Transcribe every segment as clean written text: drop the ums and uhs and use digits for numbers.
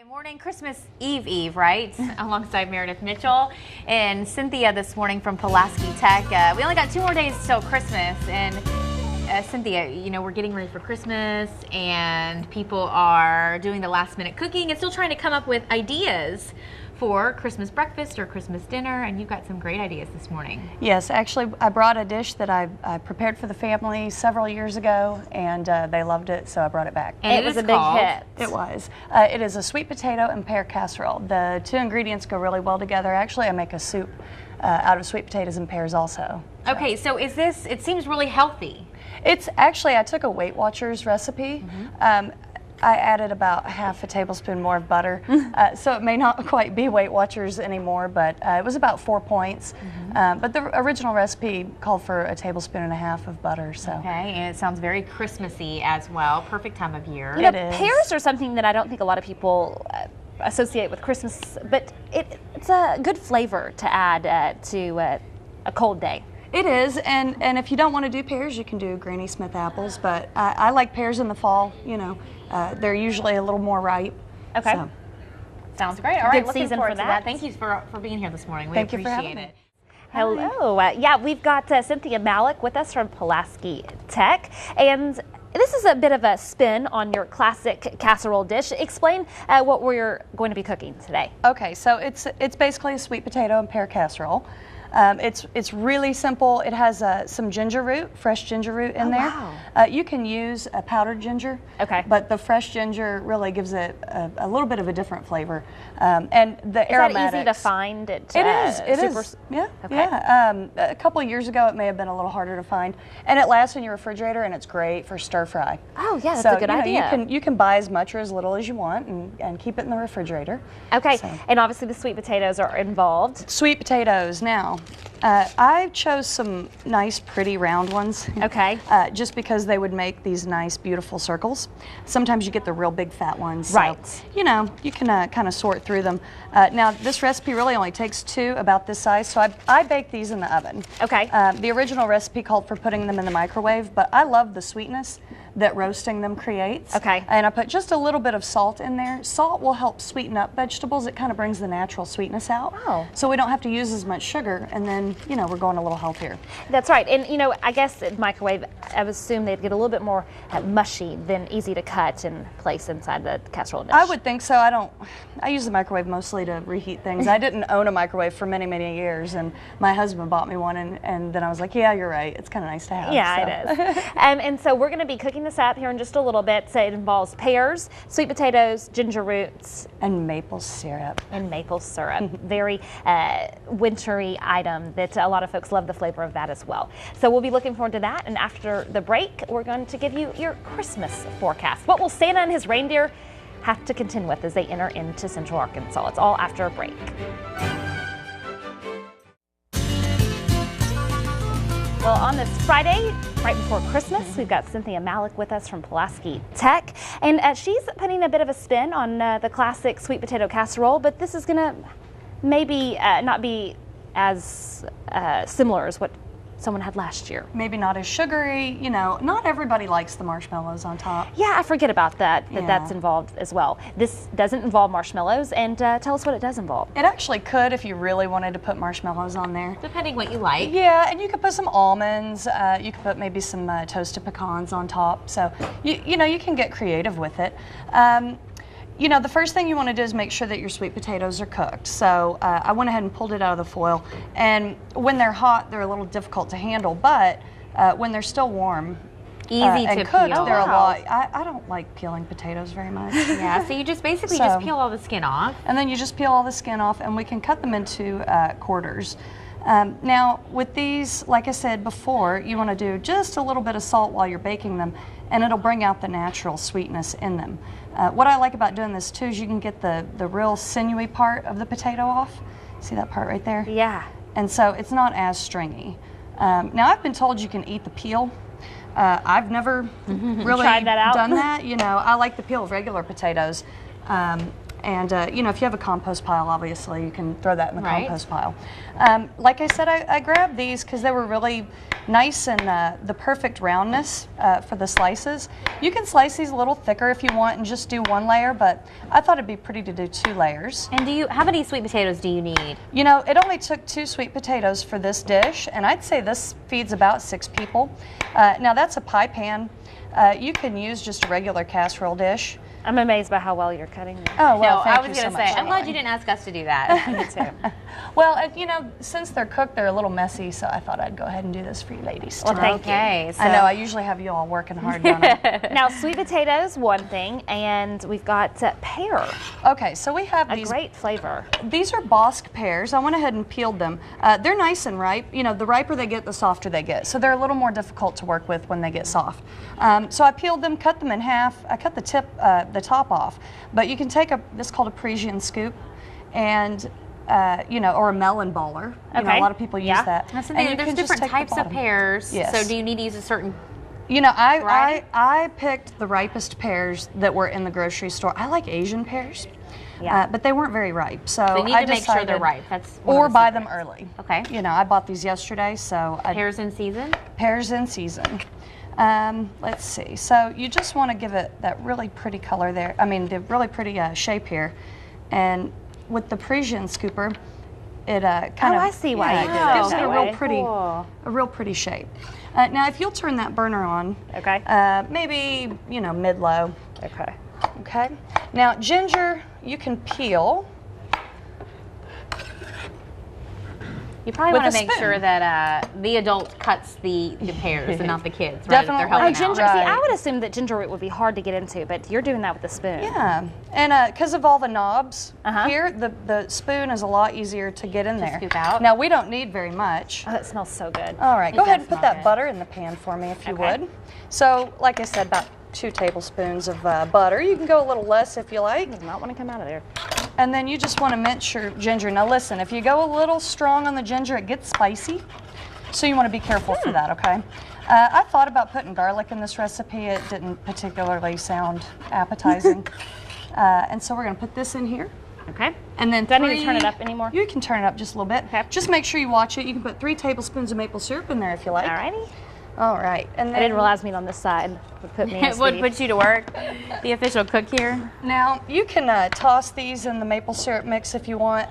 Morning, Christmas Eve, right? Alongside Meredith Mitchell and Cynthia this morning from Pulaski Tech. We only got 2 more days till Christmas, and Cynthia, you know, we're getting ready for Christmas, and people are doing the last-minute cooking and still trying to come up with ideas for Christmas breakfast or Christmas dinner, and you've got some great ideas this morning. Yes, actually, I brought a dish that I prepared for the family several years ago, and they loved it, so I brought it back. And it was a big hit. It was. It is a sweet potato and pear casserole. The 2 ingredients go really well together. Actually, I make a soup out of sweet potatoes and pears also. Okay, so is this, it seems really healthy. It's actually, I took a Weight Watchers recipe. I added about ½ a tablespoon more of butter, so it may not quite be Weight Watchers anymore, but it was about 4 points. But the original recipe called for a tablespoon and a half of butter. So. Okay, and it sounds very Christmassy as well. Perfect time of year. You know, pears are something that I don't think a lot of people associate with Christmas, but it's a good flavor to add to a cold day. It is, and if you don't want to do pears, you can do Granny Smith apples, but I like pears in the fall, you know. They're usually a little more ripe. Okay. So. Sounds great. All right, Good season forward for to that. Thank you for being here this morning. We Thank you appreciate for having it. me. Hello. Yeah, we've got Cynthia Malik with us from Pulaski Tech, and this is a bit of a spin on your classic casserole dish. Explain what we're going to be cooking today. Okay, so it's basically a sweet potato and pear casserole. It's really simple. It has some ginger root, fresh ginger root in there. Wow. You can use a powdered ginger, okay, but the fresh ginger really gives it a little bit of a different flavor. And the is aromatics. that easy to find? It is. Yeah. Okay. Yeah. A couple of years ago, it may have been a little harder to find, and it lasts in your refrigerator, and it's great for stir fry. Oh yeah, that's so, a good idea. You can buy as much or as little as you want, and keep it in the refrigerator. Okay. So. And obviously the sweet potatoes are involved. Sweet potatoes now. I chose some nice, pretty round ones. Okay. Just because they would make these nice, beautiful circles. Sometimes you get the real big, fat ones. Right. So, you know, you can kind of sort through them. Now, this recipe really only takes 2 about this size, so I bake these in the oven. Okay. The original recipe called for putting them in the microwave, but I love the sweetness that roasting them creates. Okay. And I put just a little bit of salt in there. Salt will help sweeten up vegetables. It kind of brings the natural sweetness out. Oh. So we don't have to use as much sugar, and then, you know, we're going a little healthier. That's right. And, you know, I guess in microwave, I would assume they'd get a little bit more mushy than easy to cut and place inside the casserole dish. I would think so. I use the microwave mostly to reheat things. I didn't own a microwave for many, many years, and my husband bought me one, and then I was like, yeah, you're right. It's kind of nice to have. Yeah, so. it is. And so we're going to be cooking this up here in just a little bit. So it involves pears, sweet potatoes, ginger roots, and maple syrup. And maple syrup. Very wintry item that a lot of folks love the flavor of that as well. So we'll be looking forward to that. And after the break, we're going to give you your Christmas forecast. What will Santa and his reindeer have to contend with as they enter into Central Arkansas? It's all after a break. Well, on this Friday, right before Christmas, we've got Cynthia Malik with us from Pulaski Tech, and she's putting a bit of a spin on the classic sweet potato casserole, but this is going to maybe not be as similar as what someone had last year. Maybe not as sugary, you know, not everybody likes the marshmallows on top. Yeah, I forget about that, that's involved as well. This doesn't involve marshmallows, and tell us what it does involve. It actually could if you really wanted to put marshmallows on there. Depending what you like. Yeah, and you could put some almonds, you could put maybe some toasted pecans on top, so you know, you can get creative with it. You know, the first thing you want to do is make sure that your sweet potatoes are cooked. So I went ahead and pulled it out of the foil. And when they're hot, they're a little difficult to handle. But when they're still warm easy and to cooked, peel. they're a lot. I don't like peeling potatoes very much. Yeah, so you just basically just peel all the skin off. And then you just peel all the skin off, and we can cut them into quarters. Now, with these, like I said before, you want to do just a little bit of salt while you're baking them, and it'll bring out the natural sweetness in them. What I like about doing this too is you can get the real sinewy part of the potato off. See that part right there? Yeah. And so it's not as stringy. Now, I've been told you can eat the peel. I've never really tried that out. done that. You know, I like the peel of regular potatoes. And you know, if you have a compost pile, obviously you can throw that in the Right. compost pile. Like I said, I grabbed these because they were really nice and the perfect roundness for the slices. You can slice these a little thicker if you want and just do one layer, but I thought it'd be pretty to do 2 layers. And how many sweet potatoes do you need? You know, it only took 2 sweet potatoes for this dish, and I'd say this feeds about 6 people. Now that's a pie pan. You can use just a regular casserole dish. I'm amazed by how well you're cutting them. Oh, well, No, thank I was you going so to say, much. I'm glad you didn't ask us to do that. Me too. Well, you know, since they're cooked, they're a little messy, so I thought I'd go ahead and do this for you ladies. Well, today. thank you. Okay, so I know, I usually have you all working hard, don't I? Now, sweet potatoes, one thing, and we've got pear, Okay, so we have a these. great flavor. These are Bosque pears. I went ahead and peeled them. They're nice and ripe. You know, the riper they get, the softer they get. So they're a little more difficult to work with when they get soft. So I peeled them, cut them in half. I cut the top off. But you can take this is called a Parisian scoop, and you know, or a melon baller. You know, Okay. a lot of people use Yeah. that. Now, Cynthia, And you there's can just different take the types of bottom. pears. Yes. So do you need to use a certain? You know, Variety? I picked the ripest pears that were in the grocery store. I like Asian pears, Yeah. but they weren't very ripe. So So you need I to make sure they're decided- ripe. That's one Or of the buy them secrets. early. Okay. You know, I bought these yesterday, so Pears in season. pears in season. Let's see. So you just want to give it that really pretty color there. I mean, the really pretty shape here. And with the Parisian scooper, it kind of. I see why you did it gives it that a way. real pretty, Cool. a real pretty shape. Now, if you'll turn that burner on, Okay. maybe you know mid-low. Okay. Okay. Now, ginger you can peel. You probably With want a to make spoon. sure that the adult cuts the pears and not the kids, right? If Definitely. they're Oh, helping ginger. out. See, Right. I would assume that ginger root would be hard to get into, but you're doing that with a spoon. Yeah, and because of all the knobs Uh-huh. here, the spoon is a lot easier to get in there. scoop out. Now we don't need very much. Oh, that smells so good. All right, It go ahead does and put smell that good. butter in the pan for me if you Okay. would. So, like I said, about 2 tablespoons of butter. You can go a little less if you like. Does not want to come out of there. And then you just want to mince your ginger. Now listen, if you go a little strong on the ginger, it gets spicy. So you want to be careful for that, okay? I thought about putting garlic in this recipe. It didn't particularly sound appetizing. And so we're going to put this in here. Okay. And then Do I need to turn it up anymore? You can turn it up just a little bit. Okay. Just make sure you watch it. You can put 3 tablespoons of maple syrup in there if you like. Alrighty. All right. And then I didn't realize meat on this side would put me in a It would speed. put you to work. The official cook here. Now, you can toss these in the maple syrup mix if you want.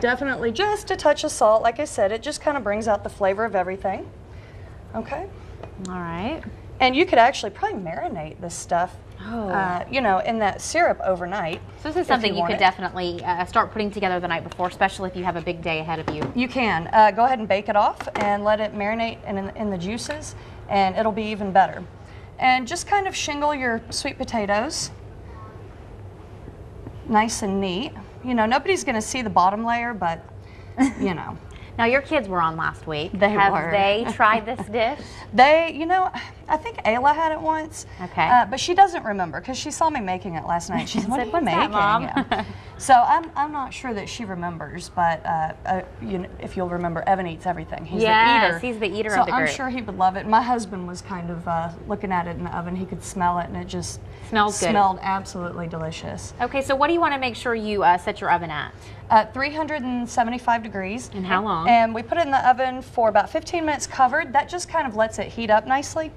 Definitely just a touch of salt. Like I said, it just kind of brings out the flavor of everything. Okay. All right. And you could actually probably marinate this stuff, you know, in that syrup overnight. So this is if something you want could it. definitely start putting together the night before, especially if you have a big day ahead of you. You can. Go ahead and bake it off and let it marinate in the juices, and it'll be even better. And just kind of shingle your sweet potatoes nice and neat. You know, nobody's going to see the bottom layer, but, you know. Now, your kids were on last week. They have were. they tried this dish? They, you know, I think Ayla had it once. Okay. But she doesn't remember because she saw me making it last night. She said, "What are you "What's that, making?" Mom? Yeah. So I'm not sure that she remembers, but you know, if you'll remember, Evan eats everything. He's Yes, the eater. he's the eater so of the I'm group. sure he would love it. My husband was kind of looking at it in the oven. He could smell it, and it just Smells good. smelled absolutely delicious. Okay, so what do you want to make sure you set your oven at? 375 degrees. And how long? And we put it in the oven for about 15 minutes covered. That just kind of lets it heat up nicely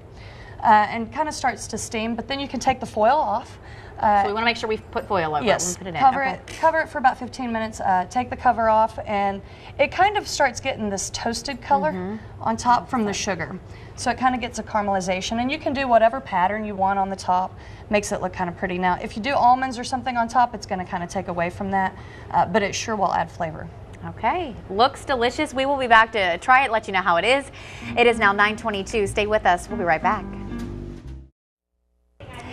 and kind of starts to steam. But then you can take the foil off. So we want to make sure we put foil over Yes, it when we put it in. cover Okay. cover it for about 15 minutes. Take the cover off, and it kind of starts getting this toasted color Mm-hmm. on top from the sugar. So it kind of gets a caramelization, and you can do whatever pattern you want on the top. Makes it look kind of pretty. Now, if you do almonds or something on top, it's going to kind of take away from that, but it sure will add flavor. Okay, looks delicious. We will be back to try it, let you know how it is. It is now 9:22. Stay with us. We'll be right back.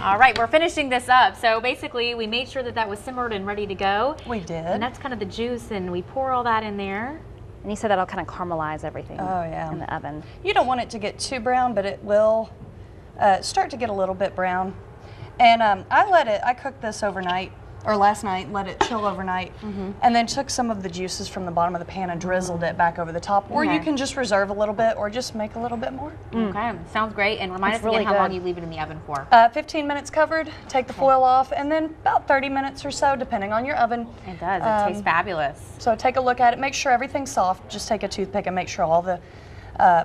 All right, we're finishing this up. So basically, we made sure that that was simmered and ready to go. We did. And that's kind of the juice, and we pour all that in there. And you said that'll kind of caramelize everything Oh, yeah. in the oven. You don't want it to get too brown, but it will start to get a little bit brown. And I cooked this overnight. or last night, let it chill overnight, and then took some of the juices from the bottom of the pan and drizzled it back over the top. Or you can just reserve a little bit or just make a little bit more. Okay, sounds great. And remind us really again how long good. you leave it in the oven for. 15 minutes covered, take the foil off, and then about 30 minutes or so, depending on your oven. It does. It tastes fabulous. So take a look at it, make sure everything's soft. Just take a toothpick and make sure all the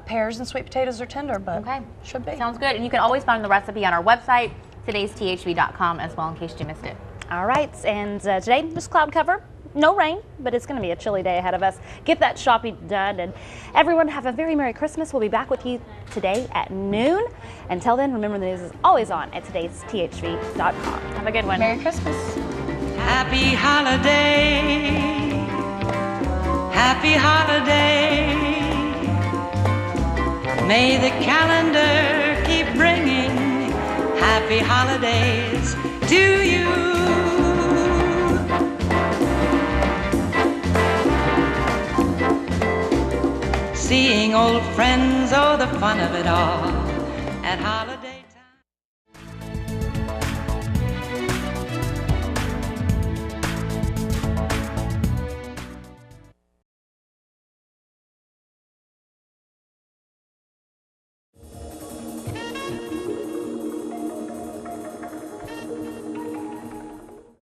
pears and sweet potatoes are tender, but should be. Sounds good. And you can always find the recipe on our website, today'sthb.com, as well, in case you missed it. All right, and today, just cloud cover. No rain, but it's going to be a chilly day ahead of us. Get that shopping done, and everyone have a very Merry Christmas. We'll be back with you today at noon. Until then, remember the news is always on at today'sthb.com. Have a good one. Merry Christmas. Happy holiday. Happy holiday. May the calendar keep bringing happy holidays to you. Seeing old friends, oh, the fun of it all at holidays.